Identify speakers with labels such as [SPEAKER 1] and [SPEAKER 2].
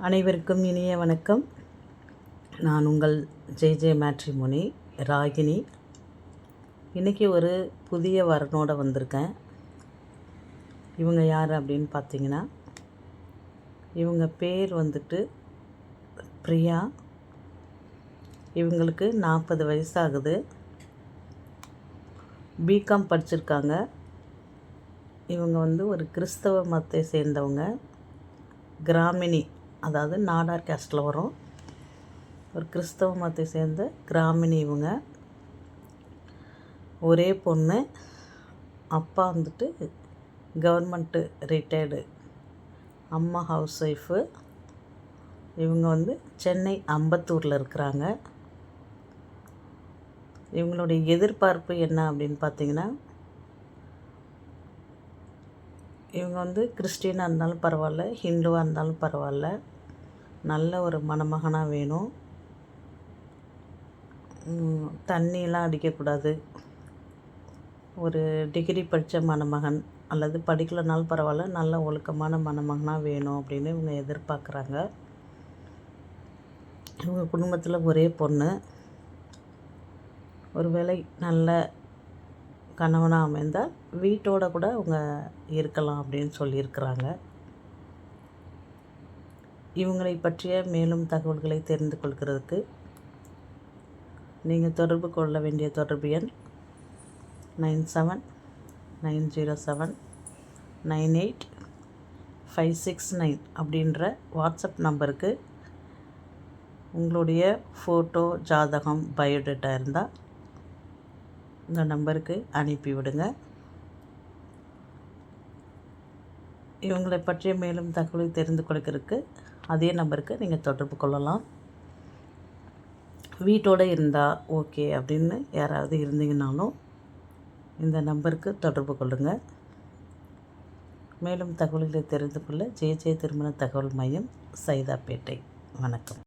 [SPEAKER 1] அனைவருக்கும் இனிய வணக்கம். நான் உங்கள் ஜே மேட்ரிமோனி ராகினி. இன்றைக்கி ஒரு புதிய வரனோட வந்திருக்கேன். இவங்க யார் அப்படின்னு பார்த்தீங்கன்னா, இவங்க பேர் வந்துட்டு பிரியா. இவங்களுக்கு 40 வயசாகுது. பிகாம் படிச்சிருக்காங்க. இவங்க ஒரு கிறிஸ்தவ மதத்தை சேர்ந்தவங்க. கிராமினி, அதாவது நாடார் கேஸ்டில் வரும். ஒரு கிறிஸ்தவ மதத்தை சேர்ந்த கிராமினி இவங்க. ஒரே பொண்ணு. அப்பா கவர்மெண்ட்டு ரிட்டையர்டு. அம்மா ஹவுஸ் ஒய்ஃபு. இவங்க சென்னை அம்பத்தூரில் இருக்கிறாங்க. இவங்களுடைய எதிர்பார்ப்பு என்ன அப்படின்னு பார்த்தீங்கன்னா, இவங்க கிறிஸ்டினாக இருந்தாலும் பரவாயில்ல, ஹிந்துவாக இருந்தாலும் பரவாயில்ல, நல்ல ஒரு மணமகனாக வேணும். தண்ணியெலாம் அடிக்கக்கூடாது. ஒரு டிகிரி படித்த மணமகன் அல்லது படிக்கலைனாலும் பரவாயில்ல, நல்ல ஒழுக்கமான மணமகனாக வேணும் அப்படின்னு இவங்க எதிர்பார்க்குறாங்க. இவங்க குடும்பத்தில் ஒரே பொண்ணு. ஒருவேளை நல்ல கணவனாக அமைந்தால் வீட்டோட கூட அவங்க இருக்கலாம் அப்படின்னு சொல்லியிருக்கிறாங்க. இவங்களை பற்றிய மேலும் தகவல்களை தெரிந்து கொள்கிறதுக்கு நீங்கள் தொடர்பு கொள்ள வேண்டிய தொடர்பு எண் 9790798569 அப்படின்ற வாட்ஸ்அப் நம்பருக்கு உங்களுடைய ஃபோட்டோ, ஜாதகம், பயோடேட்டா இருந்தால் இந்த நம்பருக்கு அனுப்பிவிடுங்க. இவங்களை பற்றிய மேலும் தகவலை தெரிந்து கொள்கிறதுக்கு அதே நம்பருக்கு நீங்கள் தொடர்பு கொள்ளலாம். வீட்டோடு இருந்தால் ஓகே அப்படின்னு யாராவது இருந்தீங்கன்னாலும் இந்த நம்பருக்கு தொடர்பு கொள்ளுங்கள். மேலும் தகவல்களை தெரிந்து கொள்ள ஜே திருமண தகவல் மையம், சைதாப்பேட்டை. வணக்கம்.